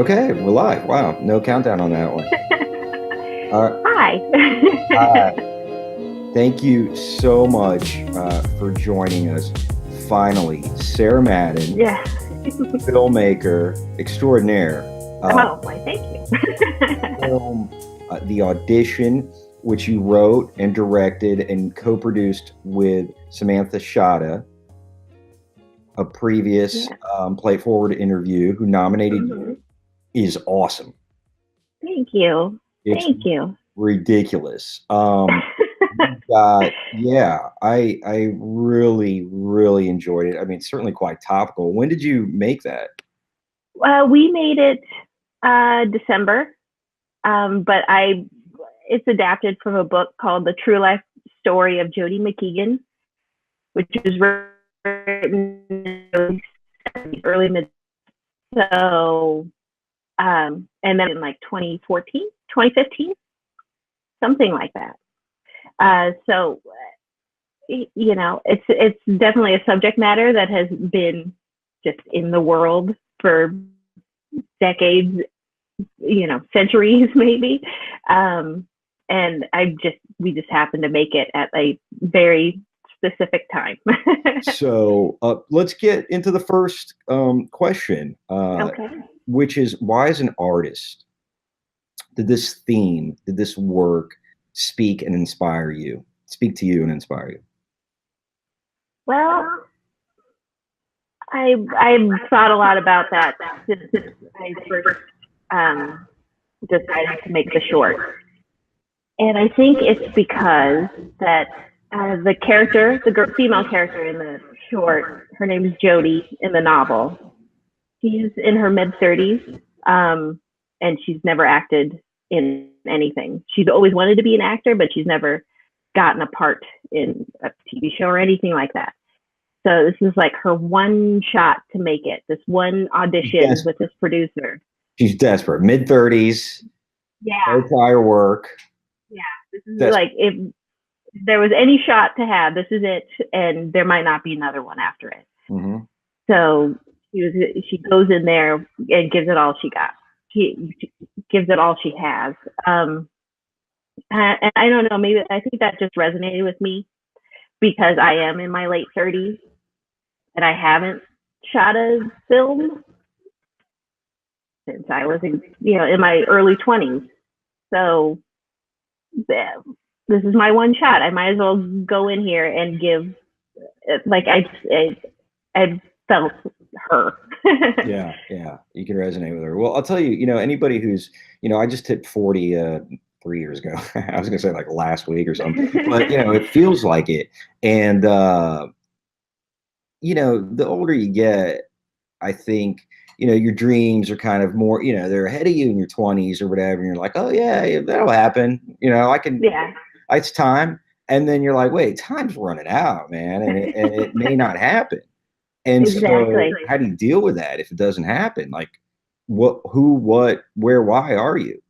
Okay, we're live. Wow, no countdown on that one. Hi. Thank you so much for joining us. Finally, Sarah Madden, Yeah. filmmaker extraordinaire. Why, thank you. Film, The Audition, which you wrote and directed and co-produced with Samantha Shada, a previous Play It Forward interview who nominated you, is awesome. Thank you. Thank you. Ridiculous. I really enjoyed it. I mean, certainly quite topical. When did you make that? We made it December, but it's adapted from a book called The True Life Story of Jody McKeegan, which was written in the early mid. So, and then in like 2014, 2015, something like that. So, you know, it's definitely a subject matter that has been just in the world for decades, you know, centuries maybe. And we just happened to make it at a very specific time. So let's get into the first question, which is, why as an artist did this work speak to you and inspire you? Well, I've thought a lot about that since I first decided to make the short. And I think it's because that the female character in the short, her name is Jody in the novel. She's in her mid-30s, and she's never acted in anything. She's always wanted to be an actor, but she's never gotten a part in a TV show or anything like that. So this is like her one shot to make it, this one audition with this producer. She's desperate, mid-30s, no prior work. Yeah, this is like, if there was any shot to have, this is it, and there might not be another one after it. Mm-hmm. So she goes in there and gives it all she got. She gives it all she has. And I don't know, maybe I think that just resonated with me because I am in my late 30s and I haven't shot a film since I was in my early 20s. So this is my one shot. I might as well go in here and give, like, I felt her. yeah, you can resonate with her. Well, I'll tell you, anybody who's, I just hit 40 3 years ago. I was gonna say like last week or something, but it feels like it. And the older you get, I think, your dreams are kind of more, they're ahead of you in your 20s or whatever. And you're like, oh yeah, that'll happen. I can, it's time. And then you're like, wait, time's running out, man. And it may not happen. And so how do you deal with that if it doesn't happen? Like what, who, what, where, why are you?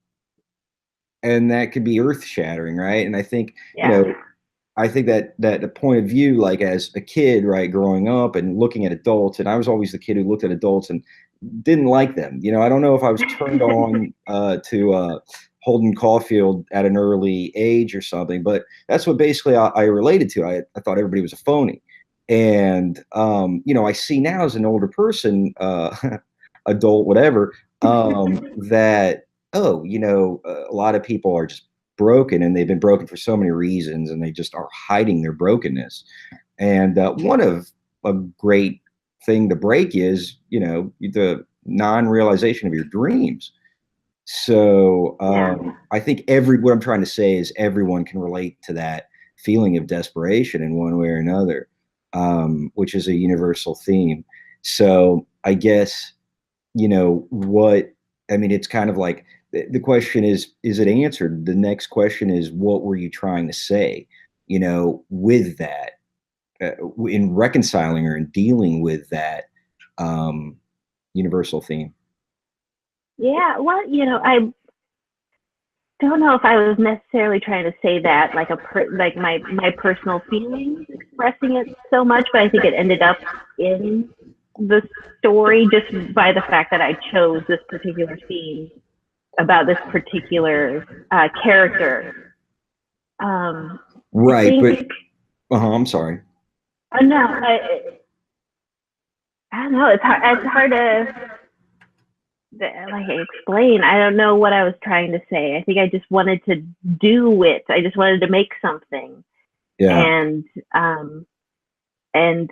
And that could be earth shattering. Right. And I think, I think that the point of view, like as a kid, right, growing up and looking at adults, and I was always the kid who looked at adults and didn't like them. I don't know if I was turned on to Holden Caulfield at an early age or something, but that's what basically I related to. I thought everybody was a phony. And, I see now as an older person, adult, whatever, that, a lot of people are just broken, and they've been broken for so many reasons, and they just are hiding their brokenness. And one of a great thing to break is, the non-realization of your dreams. So I think what I'm trying to say is everyone can relate to that feeling of desperation in one way or another, which is a universal theme. So I guess, it's kind of like, the question is it answered? The next question is, what were you trying to say, with that, in reconciling or in dealing with that universal theme? Yeah, well, I don't know if I was necessarily trying to say that, like my personal feelings, expressing it so much, but I think it ended up in the story just by the fact that I chose this particular scene about this particular character. Right, think, but I'm sorry. No, I don't know. It's hard to like explain. I don't know what I was trying to say. I think I just wanted to do it. I just wanted to make something. Yeah. And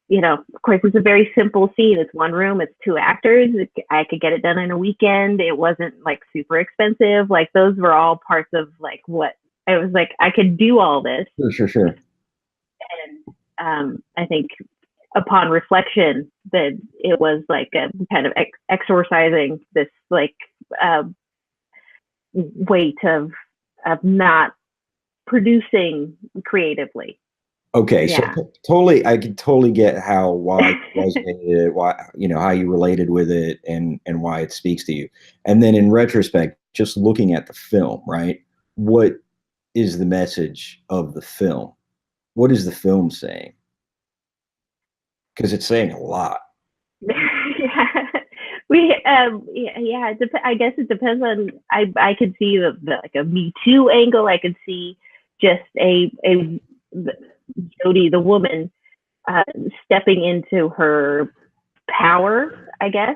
you know, of course, it's a very simple scene. It's one room. It's 2 actors. I could get it done in a weekend. It wasn't like super expensive. Like those were all parts of like what I was like. I could do all this. Sure. And I think upon reflection that it was like a kind of exorcising this like weight of not producing creatively. Okay, yeah. So totally, I could totally get why it resonated, why, you know, how you related with it, and why it speaks to you. And then in retrospect, just looking at the film, right? What is the message of the film? What is the film saying? Because it's saying a lot. Yeah, I guess it depends on. I could see the like a Me Too angle. I could see just a Jodie, the woman, stepping into her power. I guess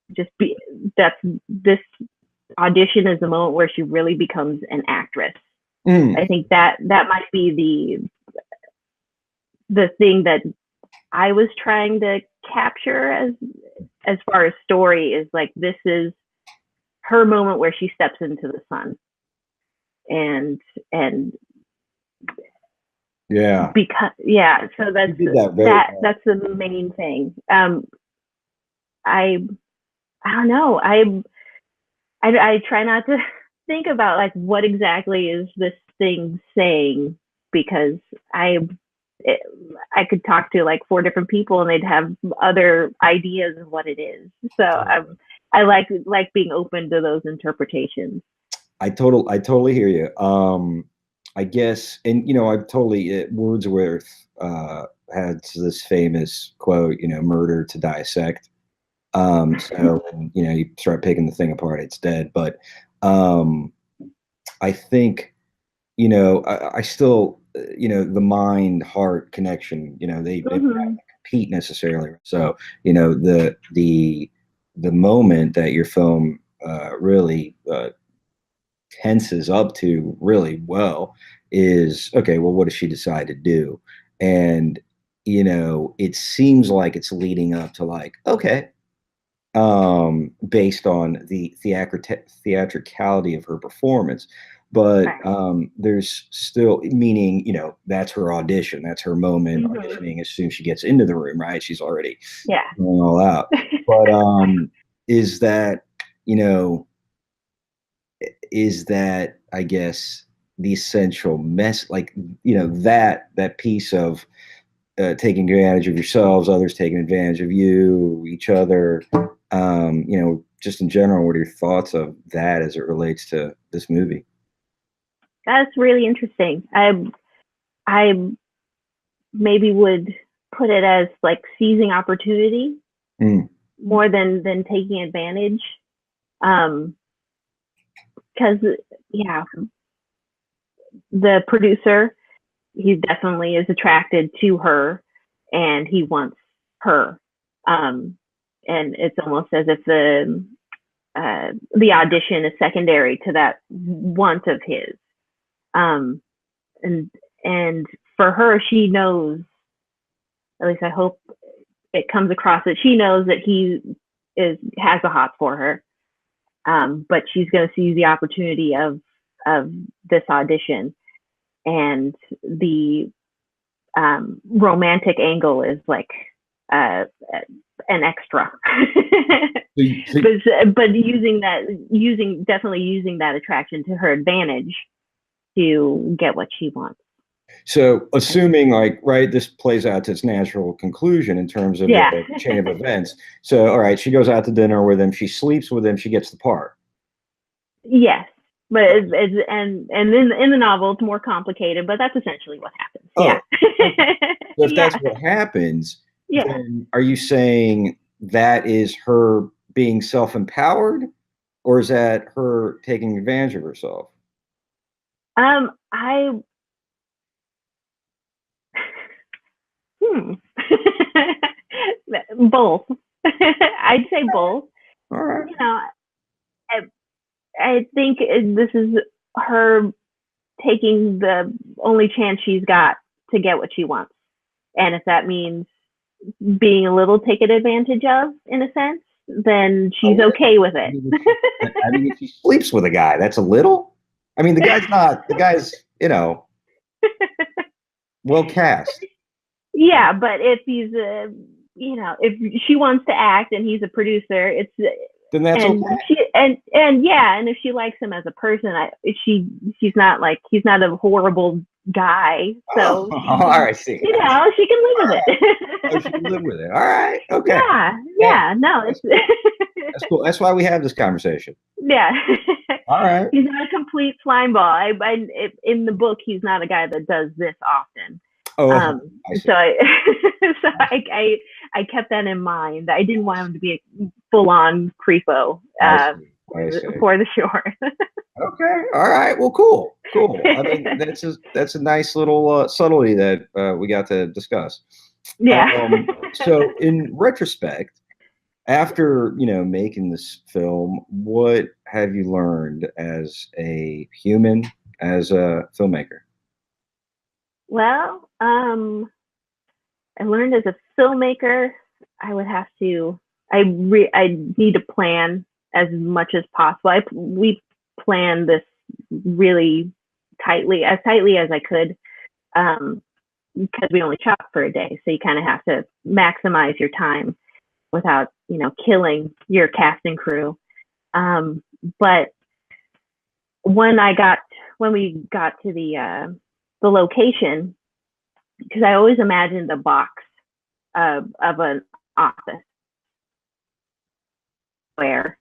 this audition is the moment where she really becomes an actress. I think that might be the thing that I was trying to capture as far as story is like, this is her moment where she steps into the sun. And yeah, because so that's that's the main thing. I don't know. I try not to think about like what exactly is this thing saying, because I could talk to like 4 different people and they'd have other ideas of what it is. So I like being open to those interpretations. I totally hear you. I guess, and you know, I've totally Wordsworth had this famous quote, you know, murder to dissect. So you know, you start picking the thing apart, it's dead. But I think, you know, I still, you know, the mind heart connection, you know, they don't compete necessarily. So, you know, the moment that your film really tenses up to really well is, okay, well, what does she decide to do? And, you know, it seems like it's leading up to like, okay, based on the theatricality of her performance. But there's still, meaning, you know, that's her audition, that's her moment, auditioning as soon as she gets into the room, right? She's already going all out. But is that, you know, is that, I guess, the essential like, you know, that piece of taking advantage of yourselves, others taking advantage of you, each other, you know, just in general, what are your thoughts of that as it relates to this movie? That's really interesting. I maybe would put it as like seizing opportunity more than taking advantage. Because the producer, he definitely is attracted to her and he wants her. And it's almost as if the audition is secondary to that want of his. And for her, she knows, at least I hope it comes across, that she knows that he has a hot for her. But she's going to seize the opportunity of this audition, and the romantic angle is like an extra. but using that attraction to her advantage to get what she wants. So assuming, like, right, this plays out to its natural conclusion in terms of the chain of events. So, all right, she goes out to dinner with him, she sleeps with him, she gets the part. Yes, but and then in the novel it's more complicated, but that's essentially what happens. So if that's what happens, then are you saying that is her being self-empowered, or is that her taking advantage of herself? I both. I'd say both. All right. You know, I think this is her taking the only chance she's got to get what she wants. And if that means being a little taken advantage of, in a sense, then she's okay with it. I mean, if she sleeps with a guy, that's a little. I mean, the guy's, well cast. Yeah, but if he's if she wants to act and he's a producer, then that's and okay. And if she likes him as a person, she's not like, he's not a horrible guy. So all right, see, she can live with it. She can live with it. All right, okay. Yeah, no, it's that's cool. That's why we have this conversation. Yeah. All right. He's not a complete slime ball. In the book, he's not a guy that does this often. Oh, so I kept that in mind. I didn't want him to be a full-on creepo for the short. Okay. All right. Well, cool. I mean, that's a nice little subtlety that we got to discuss. Yeah. So in retrospect, after making this film, what have you learned as a human, as a filmmaker? Well, I learned as a filmmaker, I would have to. I need to plan as much as possible. We planned this really tightly as I could, because we only shot for a day, so you kind of have to maximize your time without killing your cast and crew. But when we got to the location, because I always imagined a box of an office where,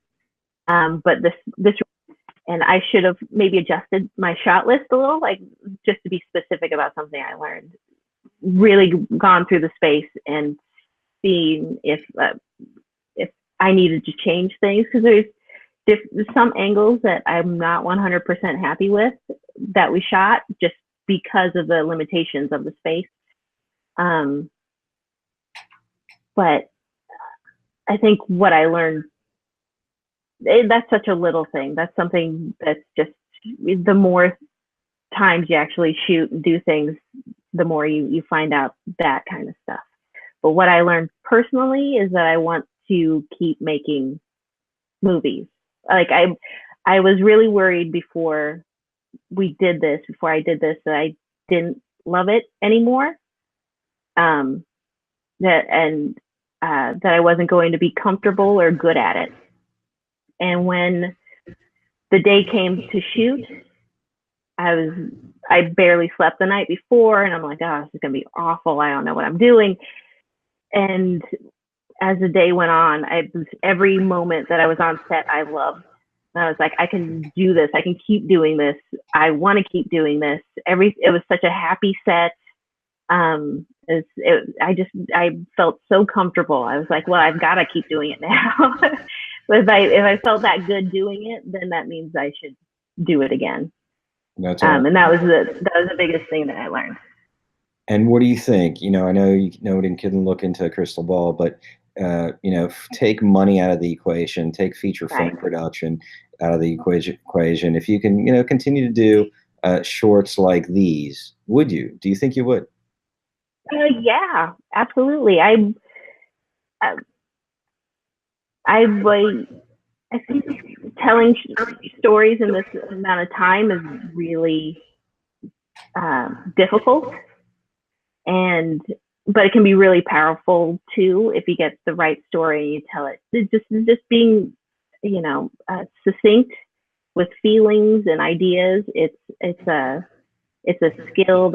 but this, and I should have maybe adjusted my shot list a little, like just to be specific about something I learned. Really gone through the space and seen if I needed to change things, because there's some angles that I'm not 100% happy with that we shot just because of the limitations of the space. But I think what I learned, that's such a little thing. That's something that's just, the more times you actually shoot and do things, the more you find out that kind of stuff. But what I learned personally is that I want to keep making movies. Like I was really worried before I did this, that I didn't love it anymore. That I wasn't going to be comfortable or good at it. And when the day came to shoot, I barely slept the night before, and I'm like, oh, this is gonna be awful. I don't know what I'm doing. And as the day went on, every moment that I was on set, I loved. And I was like, I can do this. I can keep doing this. I want to keep doing this. It was such a happy set. I felt so comfortable. I was like, well, I've got to keep doing it now. But if I felt that good doing it, then that means I should do it again. That's and that was the biggest thing that I learned. And what do you think? I know you couldn't look into a crystal ball, but take money out of the equation, take feature film production out of the equation. If you can, continue to do shorts like these, would you? Do you think you would? Yeah, absolutely. I think telling stories in this amount of time is really difficult, but it can be really powerful too if you get the right story and you tell it. Just being, succinct with feelings and ideas. It's a skill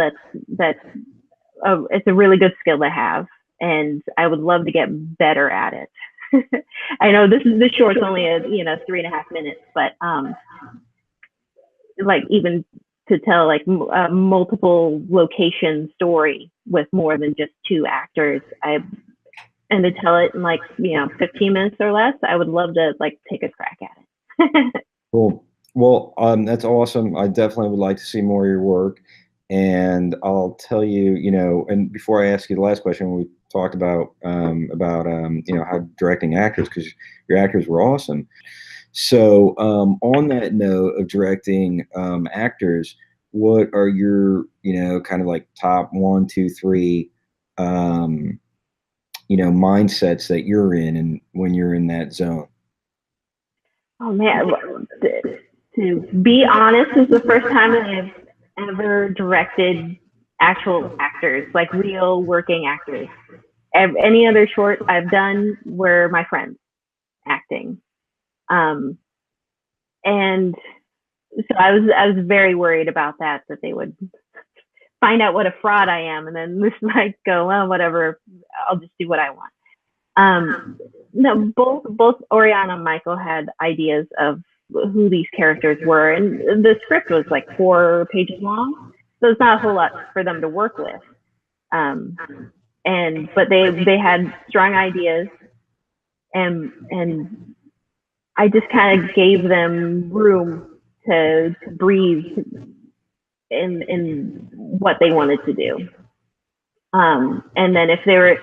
it's a really good skill to have, and I would love to get better at it. I know this short's only 3.5 minutes, but like even to tell like a multiple location story with more than just 2 actors, and to tell it in like, 15 minutes or less, I would love to like take a crack at it. Cool. Well, that's awesome. I definitely would like to see more of your work. And I'll tell you, and before I ask you the last question, we talked about how directing actors, because your actors were awesome. So on that note of directing actors, what are your, kind of like top 1, 2, 3, mindsets that you're in and when you're in that zone? Oh man, to be honest, this is the first time that I've ever directed actual actors, like real working actors. Any other short I've done were my friends acting. And so I was very worried about that they would find out what a fraud I am, and then this might go, well, whatever, I'll just do what I want. No, both Oriana and Michael had ideas of who these characters were, and the script was like 4 pages long, so it's not a whole lot for them to work with. But they had strong ideas, and I just kind of gave them room to breathe in what they wanted to do. And then if they were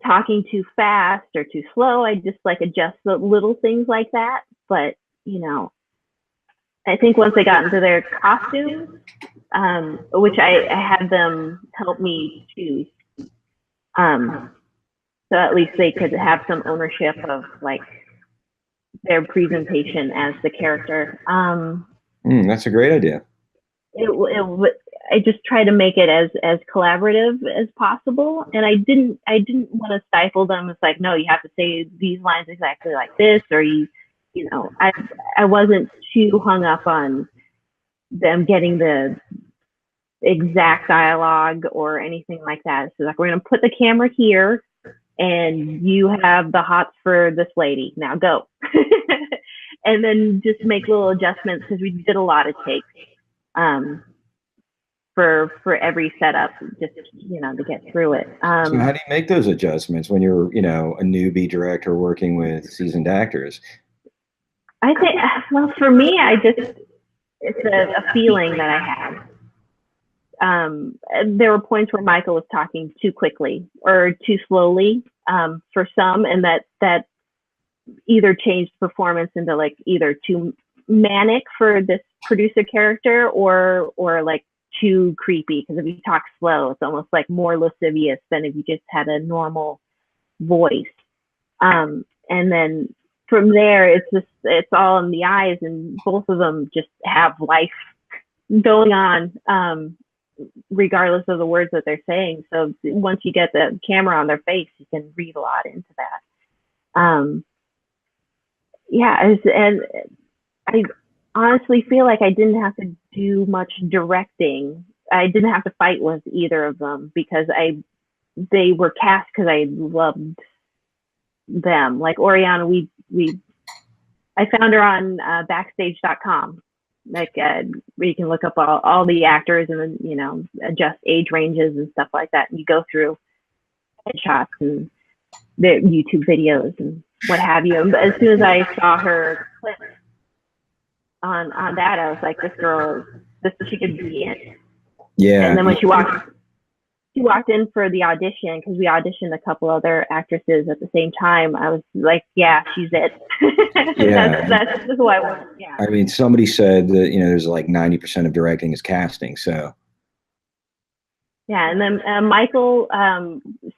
talking too fast or too slow, I just like adjust the little things like that. But I think once they got into their costumes, which I had them help me choose, so at least they could have some ownership of like their presentation as the character. That's a great idea. I just try to make it as collaborative as possible, and I didn't want to stifle them. It's like, no, you have to say these lines exactly like this, or I wasn't too hung up on them getting the exact dialogue or anything like that. So like, we're gonna put the camera here, and you have the hots for this lady. Now go, and then just make little adjustments, because we did a lot of takes. For every setup, just to get through it. So how do you make those adjustments when you're a newbie director working with seasoned actors? I think, well, for me, it's a feeling that I had. There were points where Michael was talking too quickly or too slowly for some, and that either changed performance into like either too manic for this producer character or like too creepy, because if you talk slow, it's almost like more lascivious than if you just had a normal voice. And then from there, it's all in the eyes, and both of them just have life going on, regardless of the words that they're saying. So once you get the camera on their face, you can read a lot into that. And I honestly feel like I didn't have to do much directing. I didn't have to fight with either of them, because they were cast because I loved them. Like Oriana, I found her on backstage.com, like where you can look up all the actors and then adjust age ranges and stuff like that, and you go through headshots and their YouTube videos and what have you. But as soon as I saw her clip on that, I was like, she could be in. Yeah. And then when she walked in for the audition, because we auditioned a couple other actresses at the same time, I was like, yeah, she's it. Yeah. that's who I want. Yeah. I mean, somebody said that there's like 90% of directing is casting. So. Yeah, and then Michael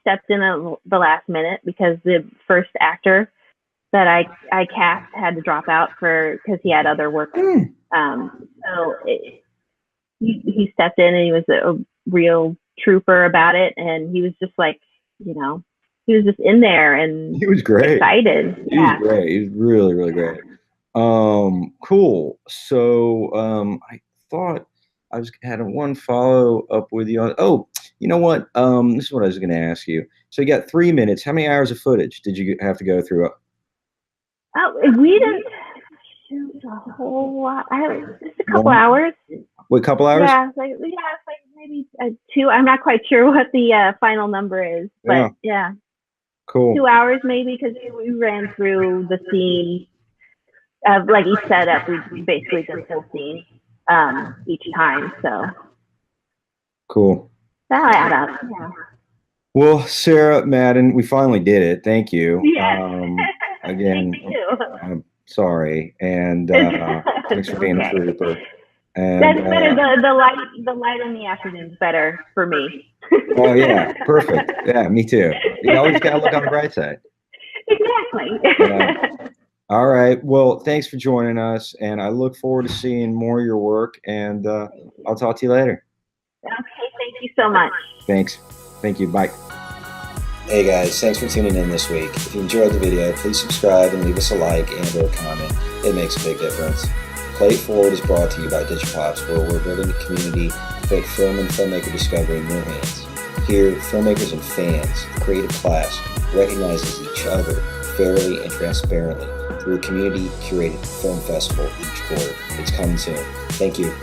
stepped in at the last minute, because the first actor that I cast had to drop out because he had other work. So he stepped in, and he was a real trooper about it, and he was just like, he was just in there, and he was great, excited. He was great. He was really, really great. Cool. So I thought I had one follow up with you on. Oh, you know what? This is what I was going to ask you. So you got 3 minutes. How many hours of footage did you have to go through? Oh, we didn't shoot a whole lot. Just a couple hours. Wait, a couple hours? Yeah, like maybe 2. I'm not quite sure what the final number is, but yeah. Cool. 2 hours maybe, because we ran through the scene of like each setup. We basically did the whole scene each time. So cool. that'll add up. Yeah. Well, Sarah Madden, we finally did it. Thank you. Yeah. Again, I'm sorry, and thanks for being a trooper. And, that's better. The light in the afternoon is better for me. Oh yeah, perfect. Yeah, me too. You always gotta look on the bright side. Exactly. All right. Well, thanks for joining us, and I look forward to seeing more of your work. And I'll talk to you later. Okay. Thank you so much. Thanks. Thank you. Bye. Hey guys, thanks for tuning in this week. If you enjoyed the video, please subscribe and leave us a like and or a comment. It makes a big difference. Play It Forward is brought to you by Digipops, where we're building a community to put film and filmmaker discovery in your hands. Here, filmmakers and fans, the creative class, recognizes each other fairly and transparently through a community-curated film festival each quarter. It's coming soon. Thank you.